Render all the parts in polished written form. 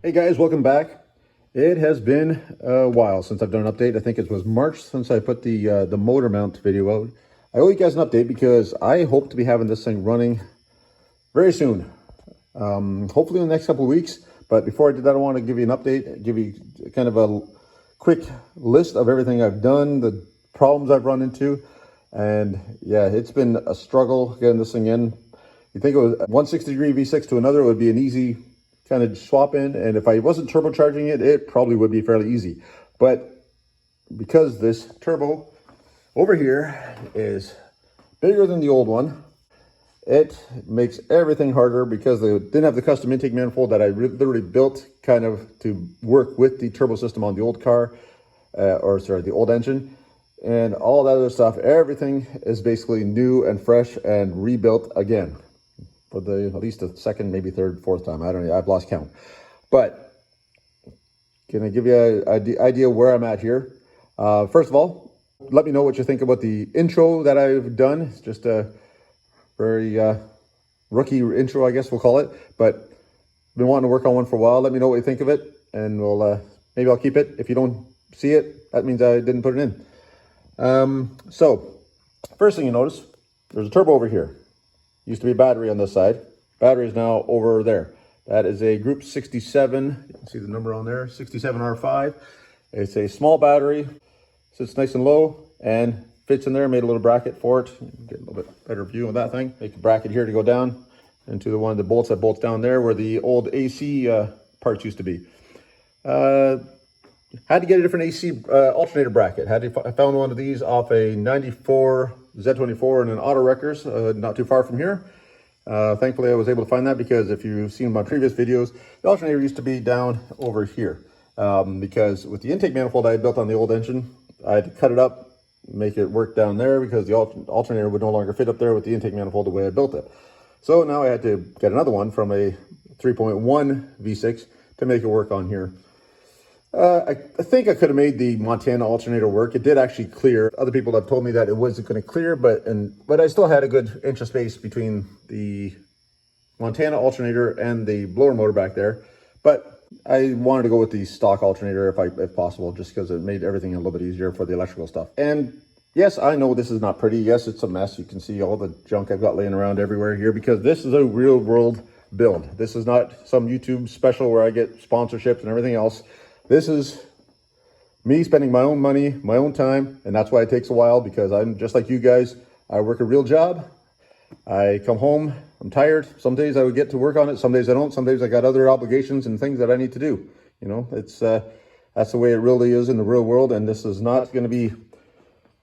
Hey guys, welcome back. It has been a while since I've done an update. I think it was March since I put the motor mount video out. I owe you guys an update because I hope to be having this thing running very soon. Hopefully in the next couple of weeks. But before I do that, I want to give you an update, give you kind of a quick list of everything I've done, the problems I've run into. And yeah, it's been a struggle getting this thing in. You think it was 160 degree V6 to another, it would be an easy kind of swap in, and if I wasn't turbocharging it, it probably would be fairly easy. But because this turbo over here is bigger than the old one, it makes everything harder because they didn't have the custom intake manifold that I literally built kind of to work with the turbo system on the old car, the old engine, and all that other stuff. Everything is basically new and fresh and rebuilt again. For at least the second, maybe third, fourth time. I don't know. I've lost count. But can I give you an idea where I'm at here? First of all, let me know what you think about the intro that I've done. It's just a very rookie intro, I guess we'll call it. But been wanting to work on one for a while. Let me know what you think of it, and we'll maybe I'll keep it. If you don't see it, that means I didn't put it in. So first thing you notice, there's a turbo over here. Used to be a battery on this side. Battery is now over there. That is a Group 67. You can see the number on there, 67R5. It's a small battery, sits nice and low and fits in there. Made a little bracket for it. Get a little bit better view of that thing. Make a bracket here to go down into the one of the bolts that bolts down there where the old AC parts used to be. Had to get a different AC alternator bracket. I found one of these off a 94 Z24 in an Auto Wreckers, not too far from here. Thankfully, I was able to find that because if you've seen my previous videos, the alternator used to be down over here. Because with the intake manifold I had built on the old engine, I had to cut it up, make it work down there because the alternator would no longer fit up there with the intake manifold the way I built it. So now I had to get another one from a 3.1 V6 to make it work on here. I think I could have made the Montana alternator work. It did actually clear. Other people have told me that it wasn't going to clear, but I still had a good inch of space between the Montana alternator and the blower motor back there. But I wanted to go with the stock alternator if possible, just because it made everything a little bit easier for the electrical stuff. And yes, I know this is not pretty. Yes, it's a mess. You can see all the junk I've got laying around everywhere here because this is a real world build. This is not some YouTube special where I get sponsorships and everything else. This is me spending my own money, my own time, and that's why it takes a while because I'm just like you guys. I work a real job. I come home, I'm tired. Some days I would get to work on it, some days I don't. Some days I got other obligations and things that I need to do. You know, it's that's the way it really is in the real world, and this is not going to be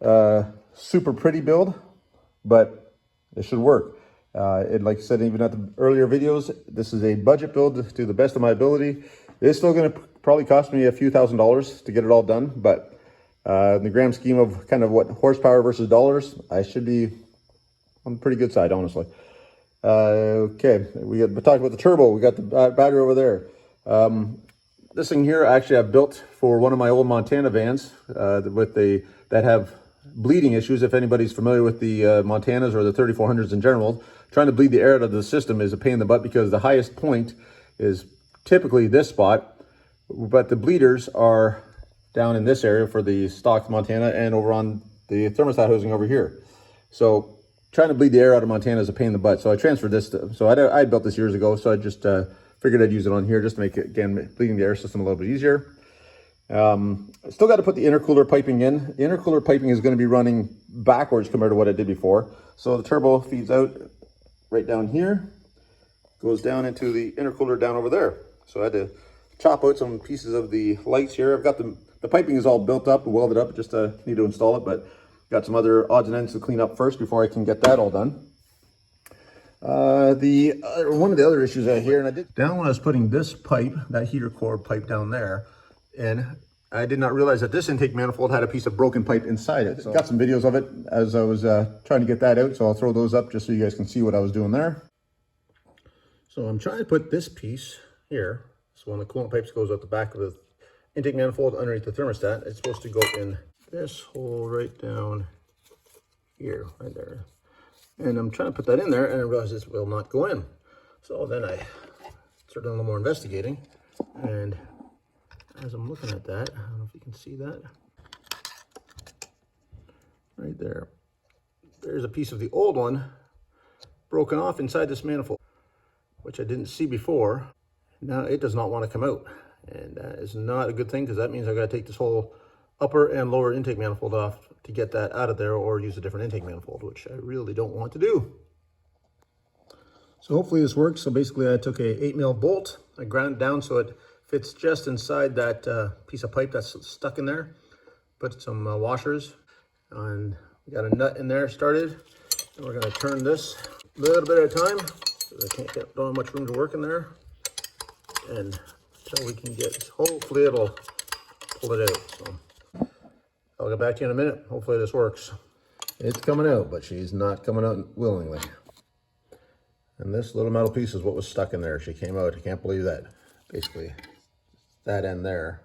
a super pretty build, but it should work. Like I said, even at the earlier videos, this is a budget build to the best of my ability. It's still going to probably cost me a few $1,000s to get it all done, but in the grand scheme of kind of what horsepower versus dollars, I should be on the pretty good side, honestly. Okay, we talked about the turbo. We got the battery over there. This thing here, actually, I built for one of my old Montana vans that have bleeding issues. If anybody's familiar with the Montanas or the 3400s in general, trying to bleed the air out of the system is a pain in the butt because the highest point is typically this spot, but the bleeders are down in this area for the stock Montana and over on the thermostat housing over here. So trying to bleed the air out of Montana is a pain in the butt. So I transferred this so I built this years ago, so I just figured I'd use it on here just to make it, again, bleeding the air system a little bit easier. Still got to put the intercooler piping in. The intercooler piping is going to be running backwards compared to what I did before. So the turbo feeds out right down here, goes down into the intercooler down over there. So I had to chop out some pieces of the lights here. I've got the piping is all built up, welded up, just need to install it, but got some other odds and ends to clean up first before I can get that all done. One of the other issues I hear, and I did down when I was putting this pipe, that heater core pipe down there, and I did not realize that this intake manifold had a piece of broken pipe inside it. So got some videos of it as I was trying to get that out, so I'll throw those up just so you guys can see what I was doing there. So I'm trying to put this piece here. So when the coolant pipes goes out the back of the intake manifold underneath the thermostat, it's supposed to go in this hole right down here, right there. And I'm trying to put that in there, and I realize this will not go in. So then I started doing a little more investigating. And as I'm looking at that, I don't know if you can see that right there. There's a piece of the old one broken off inside this manifold, which I didn't see before. Now it does not want to come out, and that is not a good thing, because that means I got to take this whole upper and lower intake manifold off to get that out of there, or use a different intake manifold, which I really don't want to do. So hopefully this works. So basically I took a 8mm bolt, I ground it down so it fits just inside that piece of pipe that's stuck in there. Put some washers, and we got a nut in there started, and we're going to turn this a little bit at a time, because I don't have much room to work in there, and until we can get, hopefully it'll pull it out. So I'll get back to you in a minute. Hopefully this works. It's coming out, but she's not coming out willingly. And this little metal piece is what was stuck in there. She came out. I can't believe that. Basically, that end there,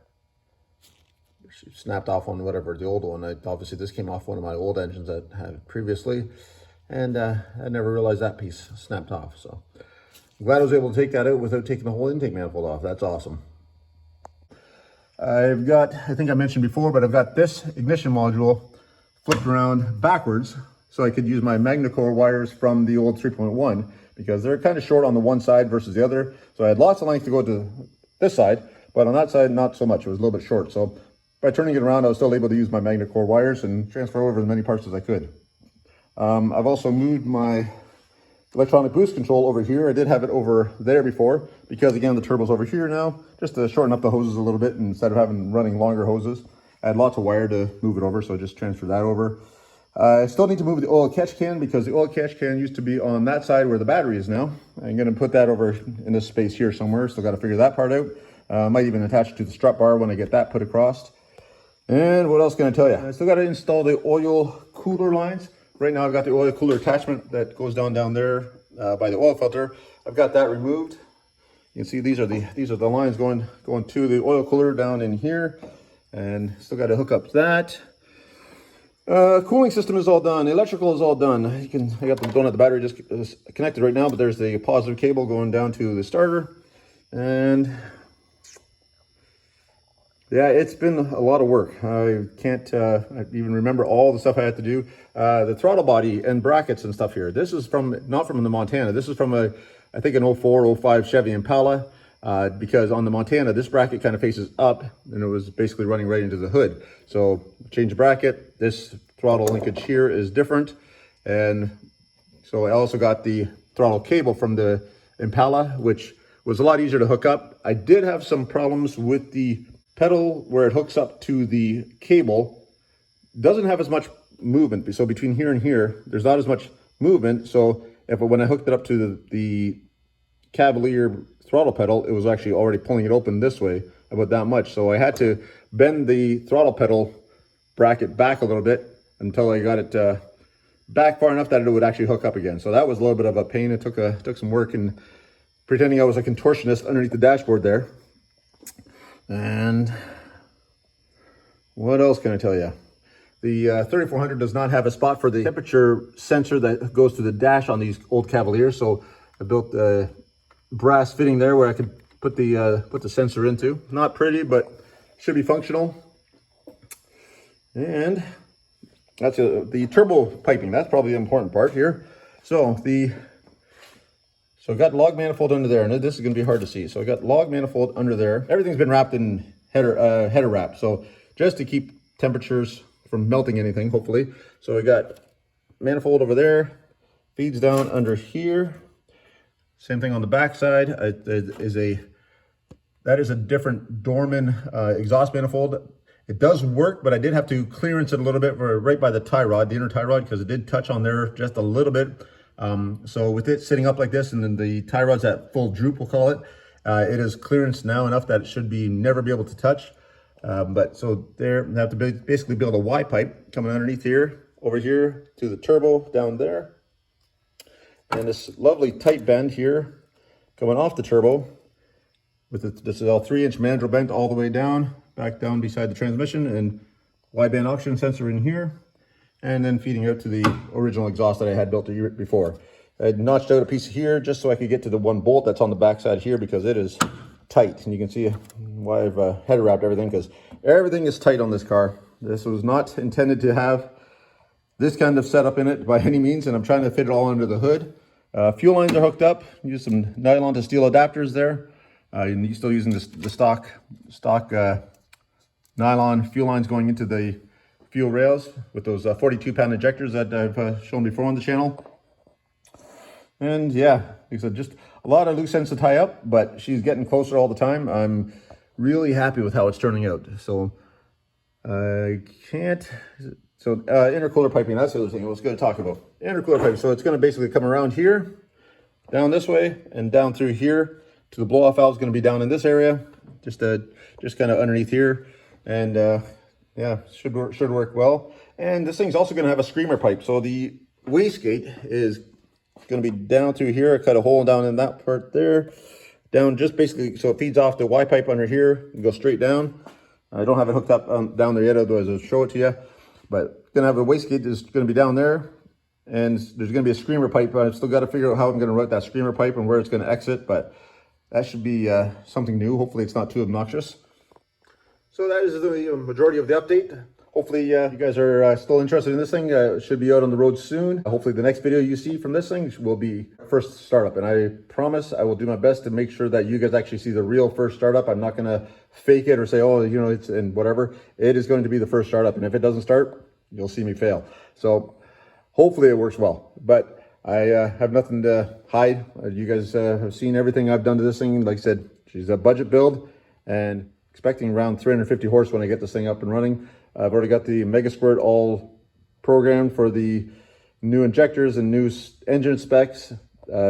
she snapped off on whatever, the old one. Obviously, this came off one of my old engines that I had previously, and I never realized that piece snapped off. So I'm glad I was able to take that out without taking the whole intake manifold off. That's awesome. I've got, I think I mentioned before, but I've got this ignition module flipped around backwards so I could use my MagnaCore wires from the old 3.1, because they're kind of short on the one side versus the other. So I had lots of length to go to this side, but on that side, not so much. It was a little bit short. So by turning it around, I was still able to use my MagnaCore wires and transfer over as many parts as I could. I've also moved my electronic boost control over here. I did have it over there before, because again, the turbo's over here now, just to shorten up the hoses a little bit instead of having running longer hoses. I had lots of wire to move it over, so I just transferred that over. I still need to move the oil catch can, because the oil catch can used to be on that side where the battery is now. I'm going to put that over in this space here somewhere. Still got to figure that part out. Might even attach it to the strut bar when I get that put across. And what else can I tell you? I still got to install the oil cooler lines. Right now I've got the oil cooler attachment that goes down there by the oil filter. I've got that removed. You can see these are the lines going to the oil cooler down in here, and still got to hook up that. Cooling system is all done. Electrical is all done. I got the donut, the battery just connected right now, but there's the positive cable going down to the starter. And yeah, it's been a lot of work. I can't even remember all the stuff I had to do. The throttle body and brackets and stuff here. This is not from the Montana. This is from I think an 04, 05 Chevy Impala. Because on the Montana, this bracket kind of faces up, and it was basically running right into the hood. So change the bracket. This throttle linkage here is different. And so I also got the throttle cable from the Impala, which was a lot easier to hook up. I did have some problems with the pedal where it hooks up to the cable. Doesn't have as much movement. So between here and here, there's not as much movement. So when I hooked it up to the Cavalier throttle pedal, it was actually already pulling it open this way about that much. So I had to bend the throttle pedal bracket back a little bit until I got it back far enough that it would actually hook up again. So that was a little bit of a pain. It took some work, and pretending I was a contortionist underneath the dashboard there. And what else can I tell you? The 3400 does not have a spot for the temperature sensor that goes to the dash on these old Cavaliers. So I built the brass fitting there where I could put the sensor into. Not pretty, but should be functional. And that's the turbo piping. That's probably the important part here. So I've got log manifold under there, and this is going to be hard to see. So I got log manifold under there. Everything's been wrapped in header wrap. So just to keep temperatures from melting anything, hopefully. So we got manifold over there, feeds down under here. Same thing on the back side. That is a different Dorman exhaust manifold. It does work, but I did have to clearance it a little bit right by the tie rod, the inner tie rod, because it did touch on there just a little bit. So with it sitting up like this, and then the tie rod's at full droop, we'll call it, it is clearanced now enough that it should never be able to touch. But so there, I have to basically build a Y pipe coming underneath here, over here to the turbo down there. And this lovely tight bend here coming off the turbo with this is all 3-inch mandrel bent all the way down, back down beside the transmission, and wideband oxygen sensor in here, and then feeding out to the original exhaust that I had built a year before. I had notched out a piece here just so I could get to the one bolt that's on the back side here, because it is tight. And you can see why I've header wrapped everything, because everything is tight on this car. This was not intended to have this kind of setup in it by any means, and I'm trying to fit it all under the hood. Fuel lines are hooked up. Use some nylon to steel adapters there. And you're still using the stock nylon fuel lines going into the fuel rails with those 42-pound injectors that I've shown before on the channel. And yeah, like I said, just a lot of loose ends to tie up, but she's getting closer all the time. I'm really happy with how it's turning out. So intercooler piping, that's the other thing I was going to talk about. Intercooler piping. So it's going to basically come around here, down this way, and down through here to the blow-off valve is going to be down in this area, just kind of underneath here. And yeah, should work well. And this thing's also going to have a screamer pipe. So the wastegate is going to be down through here. I cut a hole down in that part there, down just basically so it feeds off the Y pipe under here and goes straight down. I don't have it hooked up down there yet, otherwise I'll show it to you. But going to have a wastegate that's going to be down there, and there's going to be a screamer pipe. I've still got to figure out how I'm going to route that screamer pipe and where it's going to exit, but that should be something new. Hopefully it's not too obnoxious. So that is the majority of the update. Hopefully you guys are still interested in this thing. It should be out on the road soon. Hopefully the next video you see from this thing will be first startup. And I promise I will do my best to make sure that you guys actually see the real first startup. I'm not going to fake it or say, oh, you know, it's and whatever. It is going to be the first startup. And if it doesn't start, you'll see me fail. So hopefully it works well. But I have nothing to hide. You guys have seen everything I've done to this thing. Like I said, she's a budget build and expecting around 350 horse when I get this thing up and running. I've already got the Mega Squirt all programmed for the new injectors and new engine specs.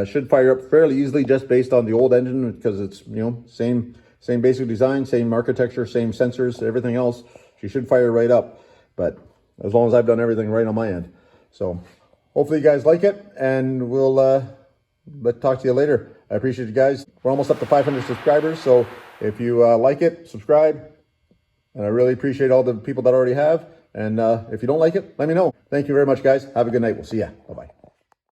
Should fire up fairly easily just based on the old engine, because it's, you know, same basic design, same architecture, same sensors, everything else. She should fire right up, but as long as I've done everything right on my end. So hopefully you guys like it, and we'll talk to you later. I appreciate you guys. We're almost up to 500 subscribers, so if you like it, subscribe. And I really appreciate all the people that already have. And if you don't like it, let me know. Thank you very much, guys. Have a good night. We'll see ya. Bye-bye.